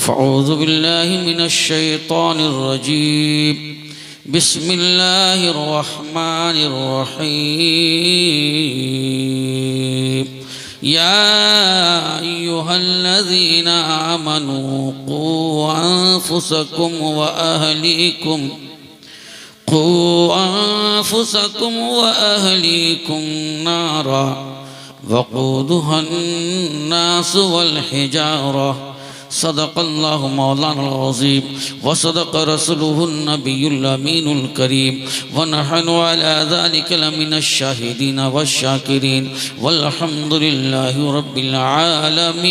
फ़अऊज़ु बिल्लाहि मिनश्शैतानिर्रजीम बिस्मिल्लाहिर्रहमानिर्रहीम या अय्युहल्लज़ीना आमनू क़ू अन्फुसकुम व अहलीकुम नारा वक़ूदुहन्नास वल हिजारा सदक़ल्लाहु मौलाना अज़ीम व सदक़ रसूलुहुन नबियुल अमीनुल करीम व नहनु अला ज़ालिका लमिनश्शाहिदीन वश्शाकिरीन वल्हम्दुलिल्लाहि रब्बिल आलमीन।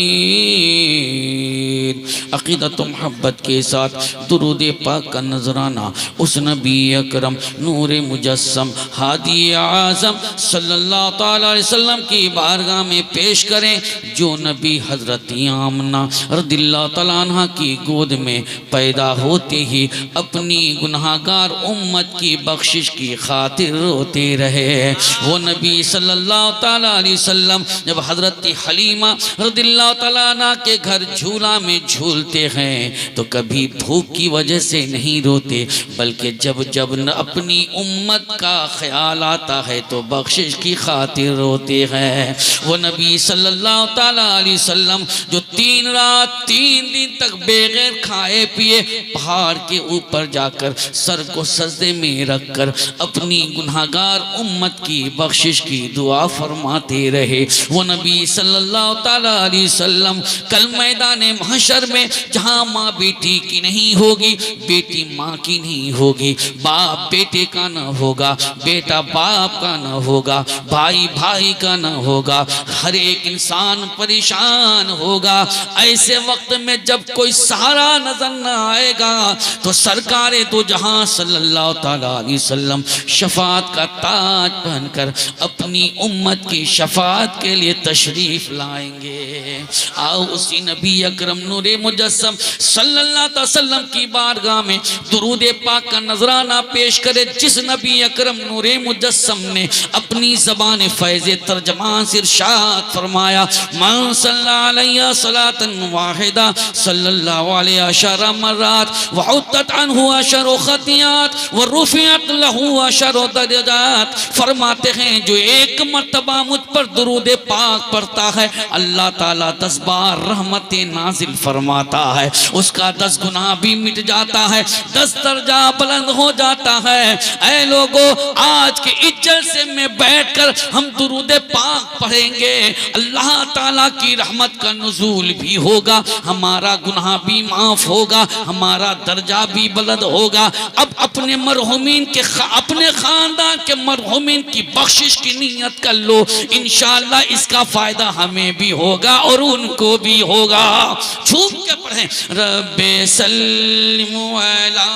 अक़ीदत मोहब्बत के साथ दुरूद पाक का नजराना उस नबी अकरम नूर मुजस्सम हादी आज़म सल्लल्लाहु तआला अलैहि वसल्लम की बारगाह में पेश करें, जो नबी हज़रत आमना रज़ियल्लाहु तआला अन्हा की गोद में पैदा होते ही अपनी गुनाहगार उम्मत की बख्शिश की खातिर रोते रहे। वो नबी सल्लल्लाहु तआला अलैहि वसल्लम जब हज़रत हलीमा रज़ियल्लाहु तआला अन्हा के घर झूला में झूलते हैं तो कभी भूख की वजह से नहीं रोते, बल्कि जब जब अपनी उम्मत का ख्याल आता है तो बख्शिश की खातिर रोते हैं। वो नबी सल्लल्लाहु तआला अलैहि वसल्लम जो 3 रात 3 दिन तक बगैर खाए पिए पहाड़ के ऊपर जाकर सर को सजदे में रखकर अपनी गुनाहगार उम्मत की बख्शिश की दुआ फरमाते रहे। वो नबी सल्लल्लाहु तआला अलैहि वसल्लम कल मैदान महशर में जहाँ माँ बेटी की नहीं होगी, बेटी माँ की नहीं होगी, बाप बेटे का न होगा, बेटा बाप का न होगा, भाई भाई का न होगा, हर एक इंसान परेशान होगा। ऐसे वक्त में जब कोई सहारा नजर न आएगा तो सरकार दो जहां सल्लल्लाहु तआला अलैहि वसल्लम शफाअत का ताज पहनकर अपनी उम्मत की शफाअत के लिए तशरीफ लाएंगे। आओ उसी नबी अकरम नूरे मुजस्सम सल्लल्लाहु अलैहि वसल्लम की बारगाह में दुरूद पाक का नजराना पेश करे, जिस नबी अकरम नूरे मुजस्सम ने अपनी ज़बान फैज़ तर्जमान से इरशाद फरमाया, मन सल्ला अलैहि सलातन वाहिदा सल्लल्लाहु अलैहि अशरा मर्रात व हुत्तत अन्हु अशरु खतियात व रुफियत लहु अशरु दरजात। फरमाते हैं जो एक मर्तबा मुझ पर दुरूद पाक पढ़ता है अल्लाह ताला 10 बार रहमतें नाजिल फरमाता है, उसका 10 गुनाह भी मिट जाता है, 10 दर्जा बुलंद हो जाता है। ऐ लोगों, आज के इज्जत से में बैठकर हम दुरूद पाक पढ़ेंगे, अल्लाह ताला की रहमत का नुज़ूल भी होगा, हमारा गुनाह भी माफ होगा, हमारा दर्जा भी बुलंद होगा। अब अपने मरहुमीन के अपने खानदान के मरहुमीन की बख्शिश की नीयत कर लो, इंशाअल्लाह इसका फायदा हमें भी होगा और उनको भी होगा। झूम के पढ़ें, रब्बे सल्लिमु अला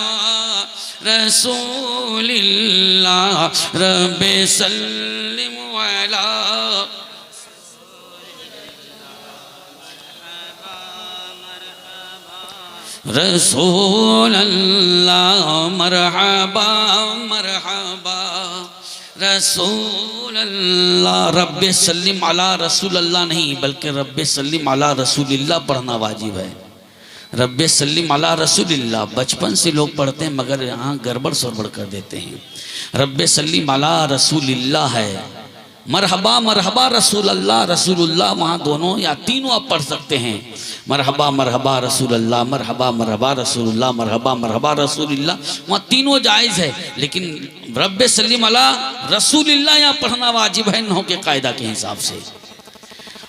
रसूलिल्लाह, रब्बे सल्लिमु अला रसूल अल्लाह, मरहबा मरहबा रसूल अल्लाह। रब्बे सल्लिम अला रसूल अल्लाह नहीं बल्कि रब्बे सल्लिम अला रसूलिल्लाह पढ़ना वाजिब है। रब्बे सल्लिम अला रसूलिल्लाह बचपन से लोग पढ़ते हैं मगर यहाँ गड़बड़ सड़बड़ कर देते हैं। रब्बे सल्लिम अला रसूलिल्लाह है, मरहबा मरहबा रसूल अल्लाह रसूलुल्लाह वहाँ दोनों या तीनों आप पढ़ सकते हैं। मरहबा मरहबा रसूल अल्लाह, मरहबा मरहबा रसूलुल्लाह, मरहबा मरहबा रसूलुल्लाह, वहाँ तीनों जायज़ है, लेकिन रब्बे सल्लिम अला रसूलिल्लाह यहाँ पढ़ना वाजिब है नहू के कायदा के हिसाब से।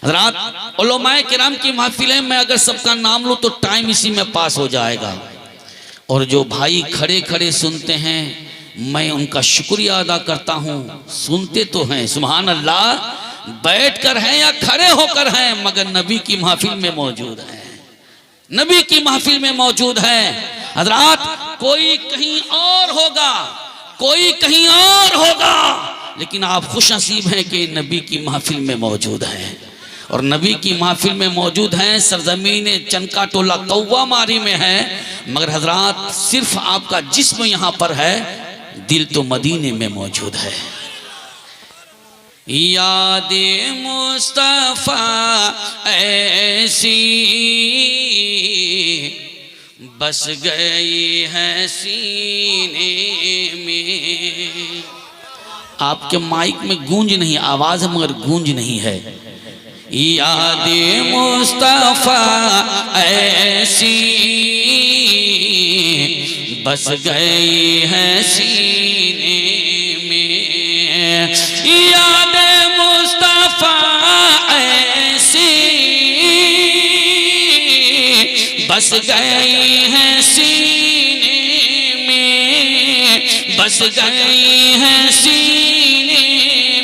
हज़रात उलमाए किराम की महफिलें में अगर सबका नाम लो तो टाइम इसी में पास हो जाएगा, और जो भाई खड़े खड़े सुनते हैं मैं उनका शुक्रिया अदा करता हूँ। सुनते तो हैं सुभान अल्लाह, बैठकर हैं या खड़े होकर हैं, मगर नबी की महफिल में मौजूद हैं, नबी की महफिल में मौजूद हैं। हज़रात कोई कहीं और होगा, कोई कहीं और होगा, लेकिन आप खुश नसीब हैं कि नबी की महफिल में मौजूद हैं। और नबी की महफिल में मौजूद हैं, सरजमीन चनका टोला कौवा मारी में है, मगर हज़रात सिर्फ आपका जिस्म यहाँ पर है, दिल तो मदीने में मौजूद है। यादे मुस्तफ़ा ऐसी बस गई है सीने में। आपके माइक में गूंज नहीं, आवाज है मगर गूंज नहीं है। यादे मुस्तफा ऐसी बस गई है सीने में, यादे मुस्तफा ऐसी बस गई है सीने में, बस गई है सीने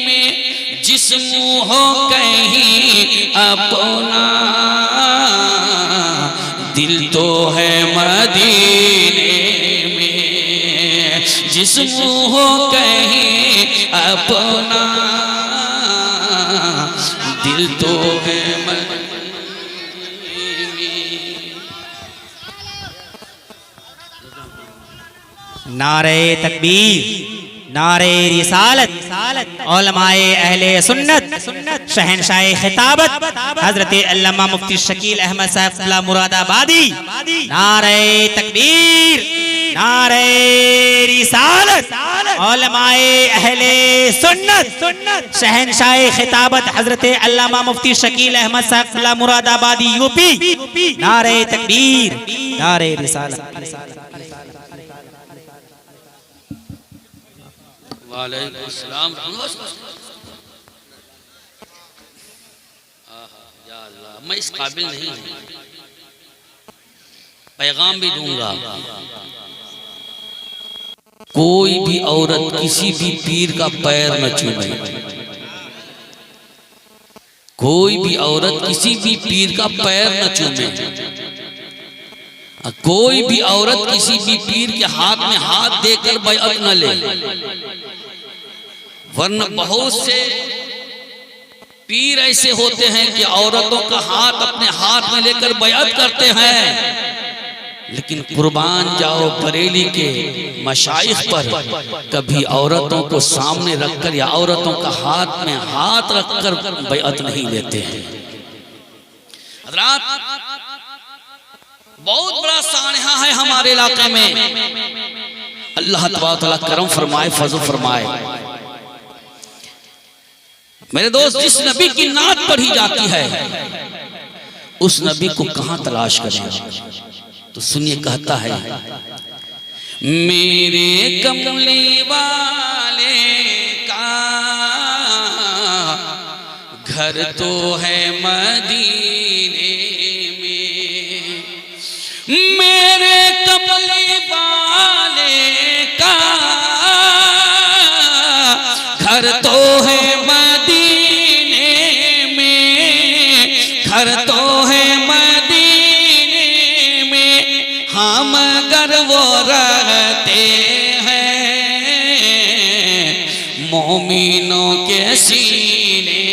में। जिस्म हो कहीं अपना, दिल तो है मदीने में। जिस्म हो कहीं अपना, दिल तो है मदीने में। नारे तकबीर, नारे रिसालत, उलमाए अहले सुन्नत, शहनशाह खिताबत हजरत अल्लामा मुफ्ती शकील अहमद साहब मुरादाबादी। नारे तकबीर, नारे रिसालत, उलमाए अहले सुन्नत, शहनशाह खिताबत हजरत अल्लामा मुफ्ती शकील अहमद साहब मुरादाबादी यूपी। नारे तकबीर, नारे रिसालत। वालेकुम सलाम। या अल्लाह, मैं इस काबिल नहीं हूँ, पैगाम भी दूंगा। कोई भी औरत किसी भी पीर का पैर न छूए, कोई भी औरत किसी भी पीर का पैर न छूए, कोई भी औरत किसी भी पीर के हाथ में हाथ देकर बैअत न ले। वरना बहुत से पीर ऐसे होते हैं कि औरतों का हाथ अपने हाथ में लेकर बैअत करते हैं, लेकिन कुर्बान जाओ बरेली के मशाइख पर, कभी औरतों को सामने रखकर या औरतों का हाथ में हाथ रखकर बैअत नहीं लेते हैं। हज़रात, बहुत बड़ा सानिया है हमारे इलाके में। अल्लाह तआला करम फरमाए, फज़ल फरमाए। मेरे दोस्त, जिस नबी की नात पढ़ी जाती है उस नबी को कहां तलाश करें? तो सुनिए, कहता है मेरे कमली वाले का घर तो है मदीने में, मेरे कमली वाले का घर तो है मदीने में, घर तो है मदीने में। हम अगर वो रहते हैं मोमिनों के सीने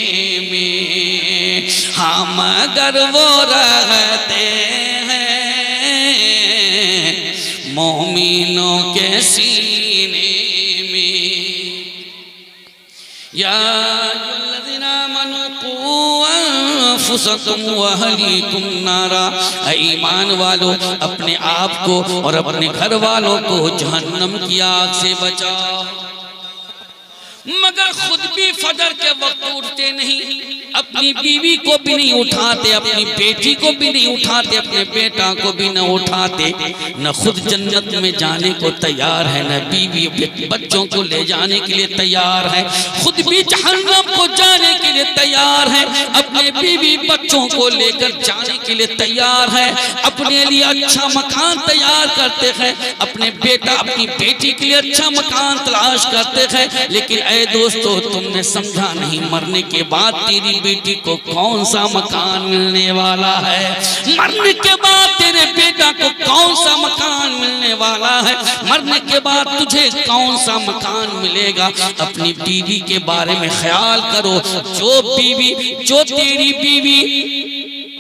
में, हम अगर वो रहते मोमिनों के सीने में। या अय्युहल्लज़ीना आमनू क़ू अनफुसकुम व अहलीकुम नारा, ईमान वालों अपने आप को और अपने घर वालों को जहन्नम की आग से बचाओ। मगर खुद भी फजर के वक्त उठते नहीं, अपनी बीवी को भी नहीं उठाते, अपनी बेटी को भी नहीं उठाते, अपने बेटा को भी न उठाते, न खुद जन्नत में जाने को तैयार है, न बीवी बच्चों को ले जाने के लिए तैयार है, खुद भी जहन्नम को जाने के लिए तैयार है, अपने बीवी बच्चों को लेकर जाने के लिए तैयार है, अपने लिए अच्छा मकान तैयार करते हैं, अपने बेटा अपनी बेटी के लिए अच्छा मकान तलाश करते हैं। लेकिन ऐ दोस्तों, तुमने समझा नहीं, मरने के बाद तेरी बेटी को कौन सा मकान मिलने वाला है, मरने के बाद तेरे बेटा को कौन सा मकान मिलने वाला है, मरने के बाद तुझे कौन सा मकान मिलेगा। अपनी बीवी के बारे में ख्याल करो। जो तेरी बीवी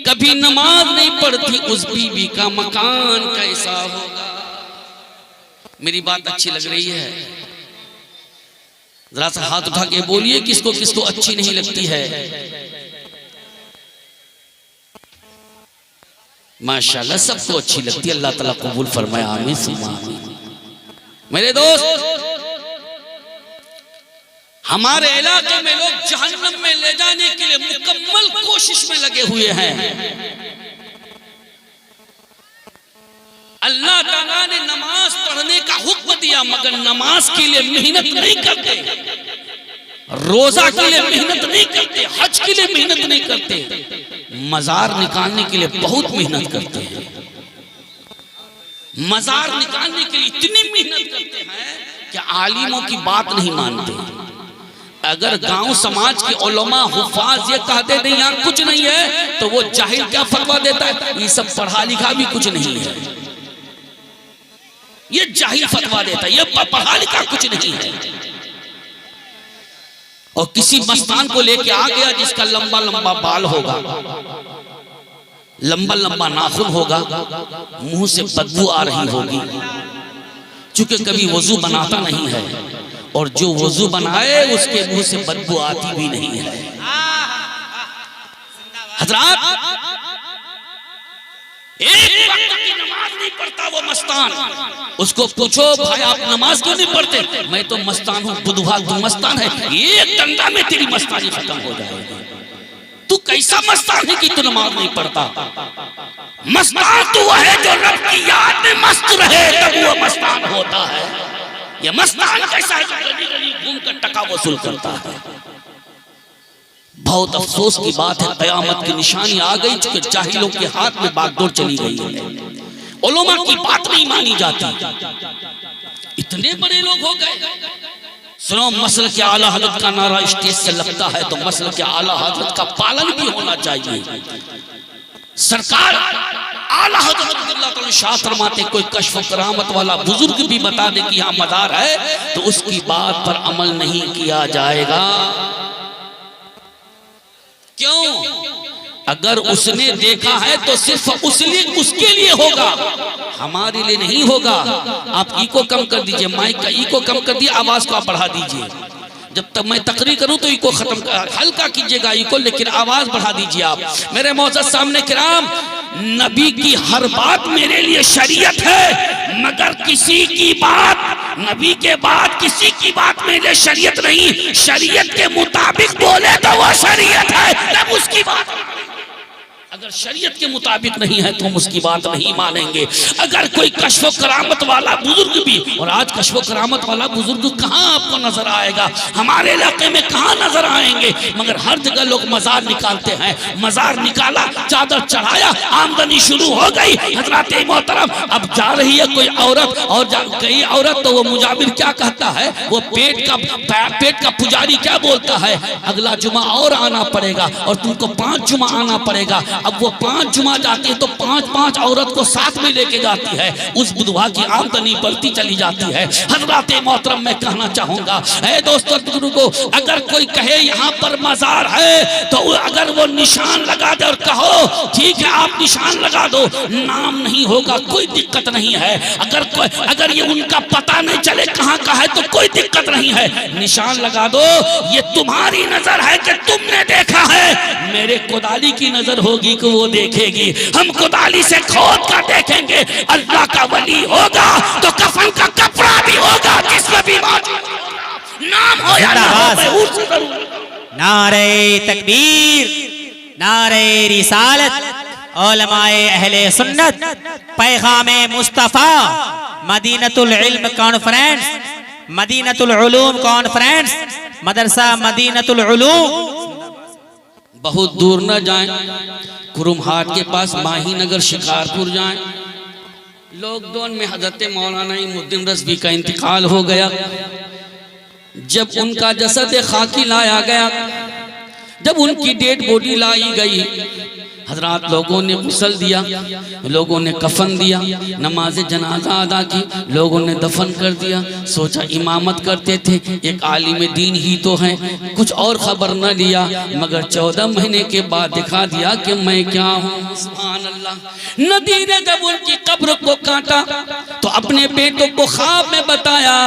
कभी नमाज नहीं पढ़ती, उस बीवी का मकान कैसा होगा। मेरी बात अच्छी लग रही है? जरा सा हाथ उठा के बोलिए किसको किसको अच्छी नहीं लगती है। माशाल्लाह सबको अच्छी लगती है, अल्लाह ताला कबूल फरमाए, आमीन सुम्मा आमीन। मेरे दोस्त, हमारे इलाके में लोग जहन्नम में ले जाने के लिए मुकम्मल कोशिश में लगे हुए हैं। अल्लाह ताला ने नमाज पढ़ने का हुक्म दिया, मगर नमाज के लिए मेहनत नहीं करते, रोजा के लिए मेहनत नहीं करते, हज के लिए मेहनत नहीं करते, मजार निकालने के लिए बहुत मेहनत करते हैं। मजार निकालने के लिए इतनी मेहनत करते हैं कि आलिमों की बात नहीं मानते। अगर गांव समाज के उलमा हुफाज ये कहते नहीं यहाँ कुछ नहीं है, तो वो जाहिल क्या फतवा देता है, ये सब पढ़ा लिखा भी कुछ नहीं है, ये जाहिल फतवा देता है, ये पढ़ा लिखा कुछ नहीं है। और किसी मस्तान को लेके आ गया जिसका लंबा लंबा बाल होगा, लंबा लंबा नाखून होगा, मुंह से बदबू आ रही होगी, चूंकि कभी वजू बनाता नहीं है, और जो वजू बनाए उसके मुंह से बदबू आती भी नहीं है। हजरात, एक वक्त की नमाज नहीं पढ़ता वो मस्तान, उसको पूछो भाई आप नमाज क्यों नहीं पढ़ते, मैं तो मस्तान हूँ, बुधवार तू मस्तान है, एक डंडा में तेरी मस्तानी खत्म हो जाएगी। तू कैसा मस्तान है कि तू नमाज नहीं पढ़ता? मस्तान तो वह है जो रब की याद में मस्त रहे, तब वो मस्तान होता है। ये मस्तान कैसा है जो गली गली घूम कर टका वसूल करता है। बहुत अफसोस की बात है, कयामत की निशानी आ गई, चूंकि जाहिलों के हाथ में बागडोर चली गई है, उलमा की बात नहीं मानी जाती, इतने बड़े लोग हो गए। सुनो, मसल के आला हजरत का नारा स्टेज से लगता है तो मसल के आला हजरत का पालन भी होना चाहिए। सरकार आला हजरत शाह फरमाते कोई कश्फ करामत वाला बुजुर्ग भी बता दे कि यहाँ मजार है, तो उसकी बात पर अमल नहीं किया जाएगा। क्यों? अगर उसने देखा है तो सिर्फ उसके लिए होगा, हमारे लिए नहीं होगा। आप इको कम कर दीजिए, माइक का इको कम कर दिए, आवाज को आप बढ़ा दीजिए। जब तक मैं तकरीर करूं तो इको खत्म, हल्का कीजिएगा इको, लेकिन आवाज बढ़ा दीजिए आप। मेरे मौजूद सामने किराम, नबी की हर बात मेरे लिए शरीयत है, मगर किसी की बात, नबी के बाद किसी की बात मेरे लिए शरीयत नहीं। शरीयत के मुताबिक बोले तो वो शरीयत है, तब उसकी बात। अगर शरीयत के मुताबिक नहीं है तो हम उसकी बात नहीं मानेंगे। अगर कोई कश्फ करामत वाला बुजुर्ग भी, और आज कश्फ करामत वाला बुजुर्ग कहाँ आपको नजर आएगा, हमारे इलाके में कहाँ नजर आएंगे, मगर हर जगह लोग मजार निकालते हैं। मजार निकाला, चादर चढ़ाया, आमदनी शुरू हो गई। हजरात मोहतरम, अब जा रही है कोई औरत, और गई औरत तो वो मुजाबिर क्या कहता है, वो पेट का पुजारी क्या बोलता है, अगला जुमा और आना पड़ेगा और तुमको 5 जुमा आना पड़ेगा। अब वो 5 जुमा जाती है तो 5 औरत को साथ में लेके जाती है, उस बुधवार की आमदनी बढ़ती चली जाती है। हजरात मोहतरम, मैं कहना चाहूंगा दोस्तों बुजुर्गों, अगर कोई कहे यहाँ पर मजार है तो अगर वो निशान लगा दे और कहो ठीक है आप निशान लगा दो, नाम नहीं होगा, कोई दिक्कत नहीं है। अगर ये उनका पता नहीं चले कहाँ का है तो कोई दिक्कत नहीं है, निशान लगा दो। ये तुम्हारी नजर है कि तुमने देखा है, मेरे कुदाली की नजर होगी कि वो देखेगी। हम कुदाली से खोद कर देखेंगे, अल्लाह का वली होगा तो कफन का कपड़ा भी होगा, जिसमें भी नाम हो या ना हो। नारे तकबीर, नारे रिसालत, उलमाए अहले सुन्नत, पैगामे मुस्तफा, मदीनतुल इल्म कॉन्फ्रेंस, मदीनतुल उलूम कॉन्फ्रेंस, मदरसा मदीनतुल उलूम। बहुत दूर न जाएं, कुरुमहाट के पास माही नगर शिकारपुर जाएं। लॉकडाउन में हजरत मौलाना इमुद्दीन रज़वी का इंतकाल हो गया। जब उनका जसद खाकी लाया गया, जब उनकी डेड बॉडी लाई गई, हजरात लोगों ने गुस्ल दिया, लोगों ने कफन दिया, नमाज जनाजा अदा की, लोगों ने दफन कर दिया। सोचा इमामत करते थे, एक आलिम दीन ही तो हैं, कुछ और खबर न लिया, मगर 14 महीने के बाद दिखा दिया कि मैं क्या हूँ। सुभान अल्लाह। नदी ने जब उनकी कब्र को काटा तो अपने बेटों को ख्वाब में बताया,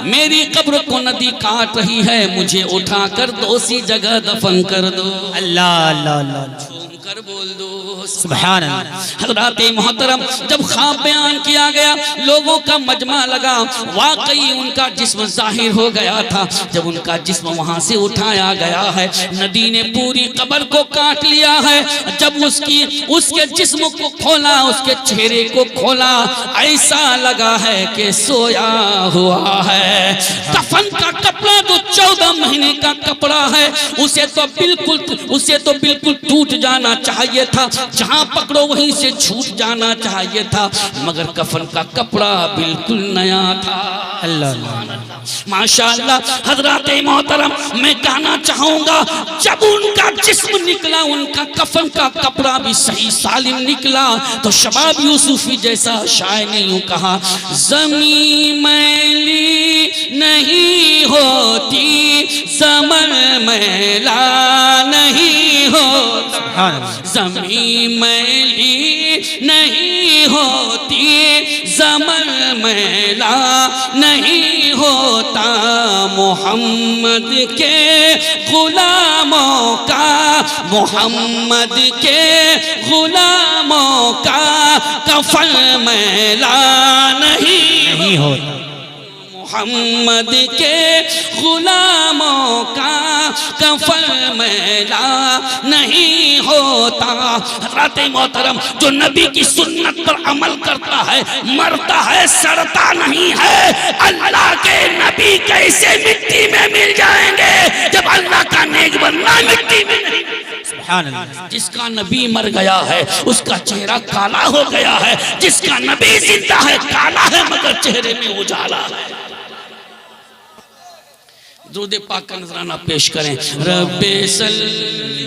मेरी कब्र को नदी काट रही है, मुझे उठा कर दूसरी जगह दफन कर दो। अल्लाह अल्लाह अल्लाह। कर बोल दो सुभान अल्लाह। हज़रात मोहतरम, जब ख्वाब बयान किया गया, लोगों का मजमा लगा, वाकई उनका जिस्म जाहिर हो गया था। जब उनका जिस्म वहां से उठाया गया है, नदी ने पूरी कब्र को काट लिया है। जब उसके जिस्म को खोला, उसके चेहरे को खोला, ऐसा लगा है कि सोया हुआ है। कफन का कपड़ा जो 14 महीने का कपड़ा है, उसे तो बिल्कुल टूट जाना चाहिए था, जहां पकड़ो वहीं से छूट जाना चाहिए था, मगर कफन का कपड़ा बिल्कुल नया था। अल्लाह माशाअल्लाह। हज़रात मोहतरम, मैं कहना चाहूंगा, जब उनका जिस्म निकला, उनका कफन का कपड़ा भी सही सालिम निकला, तो शबाब यूसुफी जैसा शायर ने यूं कहा, ज़मीं मैली नहीं होती, ज़मन मैला नहीं होता, ज़मीं मैली नहीं होती, ज़मन मैला नहीं होता, मोहम्मद के गुलामों का, मोहम्मद के गुलामों का कफन मैला नहीं होता, मोहम्मद के गुलामों का कफन मैला नहीं होता। हज़रत मोहतरम, जो नबी की सुन्नत पर अमल करता है, मरता है, सड़ता नहीं है। अल्लाह के नबी कैसे मिट्टी में मिल जाएंगे जब अल्लाह का नेक बंदा मिट्टी में नहीं। जिसका नबी मर गया है, उसका चेहरा काला हो गया है। जिसका नबी जिंदा है, काला है मगर चेहरे में उजाला है। दुरूद पाक का नजराना पेश करें। रब्बे सल्ली